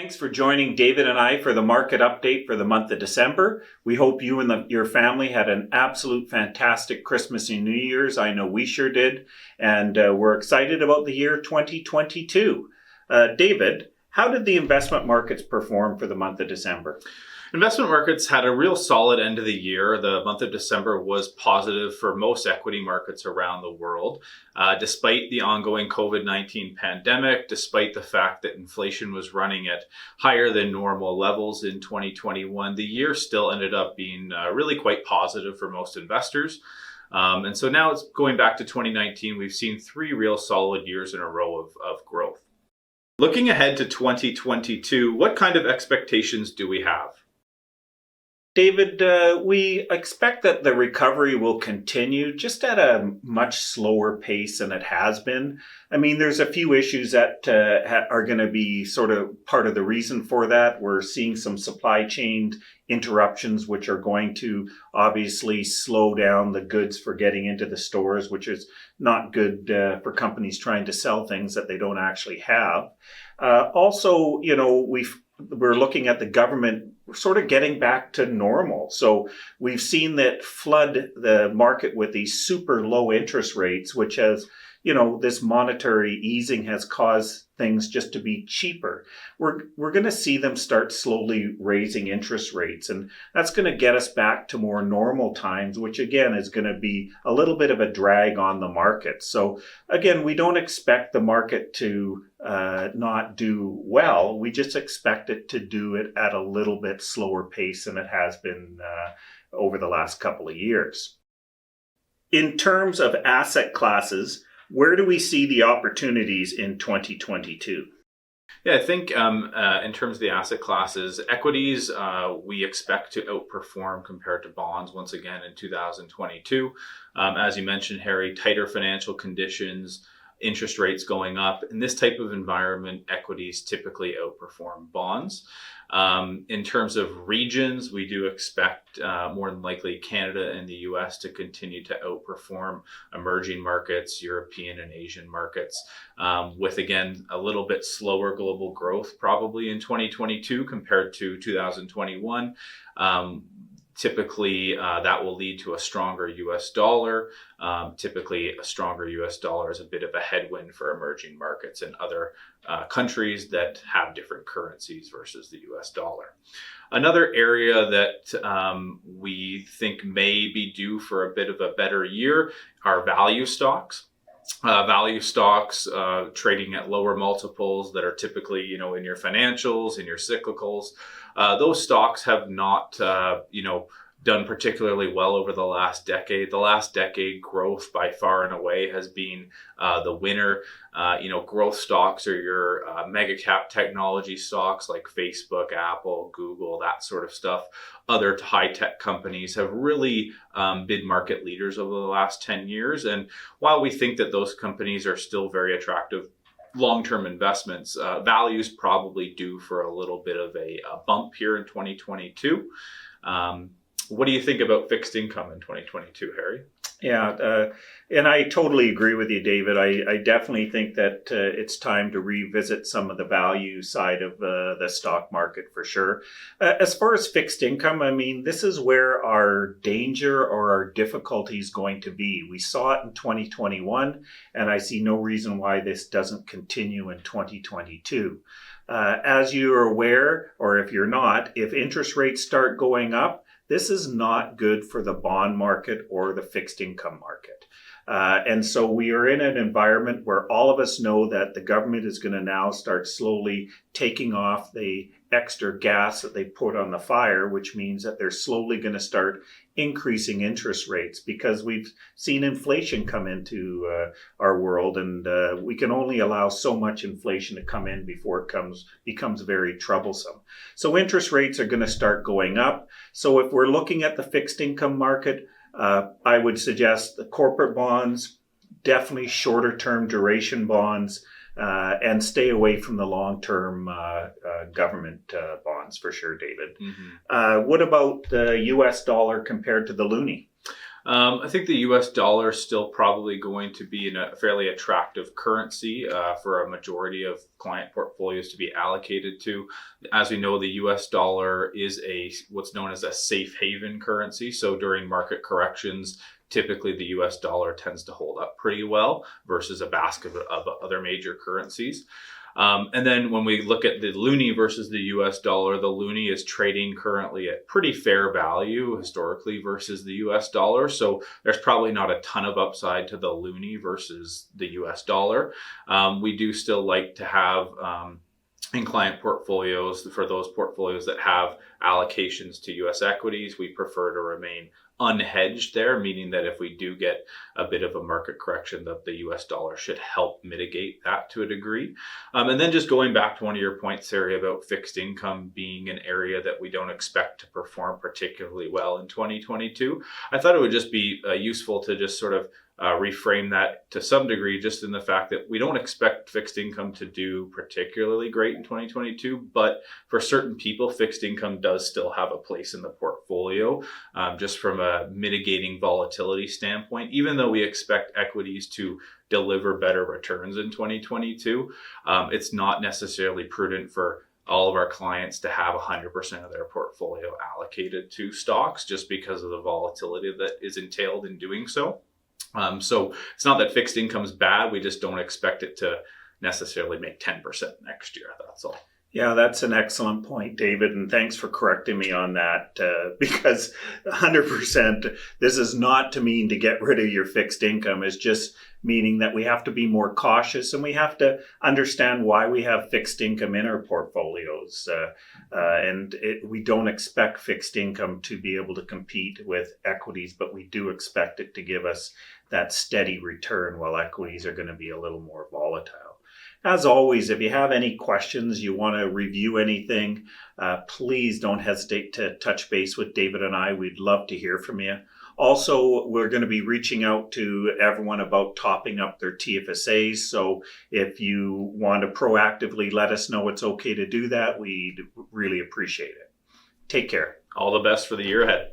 Thanks for joining David and I for the market update for the month of December. We hope you and your family had an absolute fantastic Christmas and New Year's. I know we sure did. And we're excited about the year 2022. David, how did the investment markets perform for the month of December? Investment markets had a real solid end of the year. The month of December was positive for most equity markets around the world. Despite the ongoing COVID-19 pandemic, despite the fact that inflation was running at higher than normal levels in 2021, the year still ended up being really quite positive for most investors. And so now it's going back to 2019, we've seen 3 real solid years in a row of growth. Looking ahead to 2022, what kind of expectations do we have? David, we expect that the recovery will continue just at a much slower pace than it has been. I mean, there's a few issues that are going to be sort of part of the reason for that. We're seeing some supply chain interruptions, which are going to obviously slow down the goods for getting into the stores, which is not good for companies trying to sell things that they don't actually have. Also, we're looking at the government sort of getting back to normal. So we've seen that flood the market with these super low interest rates, which has, this monetary easing has caused things just to be cheaper. We're going to see them start slowly raising interest rates, and that's going to get us back to more normal times, which again is going to be a little bit of a drag on the market. So again, we don't expect the market to not do well. We just expect it to do it at a little bit slower pace than it has been over the last couple of years. In terms of asset classes, where do we see the opportunities in 2022? Yeah, I think in terms of the asset classes, equities, we expect to outperform compared to bonds once again in 2022. As you mentioned, Harry, tighter financial conditions, interest rates going up. In this type of environment, equities typically outperform bonds. In terms of regions, we do expect more than likely Canada and the US to continue to outperform emerging markets, European and Asian markets, with again a little bit slower global growth probably in 2022 compared to 2021. Typically, that will lead to a stronger US dollar. Typically, a stronger US dollar is a bit of a headwind for emerging markets and other countries that have different currencies versus the US dollar. Another area that we think may be due for a bit of a better year are value stocks. Value stocks trading at lower multiples that are typically, in your financials, in your cyclicals. Those stocks have not, done particularly well over the last decade. The last decade growth by far and away has been the winner. Growth stocks are your mega cap technology stocks like Facebook, Apple, Google, that sort of stuff. Other high tech companies have really been market leaders over the last 10 years. And while we think that those companies are still very attractive long-term investments, values probably due for a little bit of a bump here in 2022. What do you think about fixed income in 2022, Harry? Yeah, and I totally agree with you, David. I definitely think that it's time to revisit some of the value side of the stock market for sure. As far as fixed income, I mean, this is where our danger or our difficulty is going to be. We saw it in 2021, and I see no reason why this doesn't continue in 2022. As you're aware, or if you're not, if interest rates start going up, this is not good for the bond market or the fixed income market. And so we are in an environment where all of us know that the government is going to now start slowly taking off the extra gas that they put on the fire, which means that they're slowly going to start increasing interest rates because we've seen inflation come into our world, and we can only allow so much inflation to come in before it becomes very troublesome. So interest rates are going to start going up. So if we're looking at the fixed income market, I would suggest the corporate bonds, definitely shorter term duration bonds, and stay away from the long-term government bonds for sure, David. Mm-hmm. What about the US dollar compared to the Looney? I think the US dollar is still probably going to be in a fairly attractive currency for a majority of client portfolios to be allocated to. As we know, the US dollar is what's known as a safe haven currency. So during market corrections, typically the US dollar tends to hold up pretty well versus a basket of other major currencies. And then when we look at the Looney versus the US dollar, the Looney is trading currently at pretty fair value historically versus the US dollar. So there's probably not a ton of upside to the Looney versus the US dollar. We do still like to have in client portfolios, for those portfolios that have allocations to US equities, we prefer to remain unhedged there, meaning that if we do get a bit of a market correction, that the US dollar should help mitigate that to a degree. And then just going back to one of your points, Sarah, about fixed income being an area that we don't expect to perform particularly well in 2022, I thought it would just be useful to just sort of reframe that to some degree, just in the fact that we don't expect fixed income to do particularly great in 2022, but for certain people, fixed income does still have a place in the portfolio, just from a mitigating volatility standpoint. Even though we expect equities to deliver better returns in 2022, it's not necessarily prudent for all of our clients to have 100% of their portfolio allocated to stocks just because of the volatility that is entailed in doing so. So it's not that fixed income is bad. We just don't expect it to necessarily make 10% next year. That's all. Yeah, that's an excellent point, David, and thanks for correcting me on that, because 100%, this is not to mean to get rid of your fixed income. It's just meaning that we have to be more cautious and we have to understand why we have fixed income in our portfolios. We don't expect fixed income to be able to compete with equities, but we do expect it to give us that steady return while equities are going to be a little more volatile. As always, if you have any questions, you want to review anything, please don't hesitate to touch base with David and I. We'd love to hear from you. Also, we're going to be reaching out to everyone about topping up their TFSAs. So if you want to proactively let us know it's okay to do that, we'd really appreciate it. Take care. All the best for the year ahead.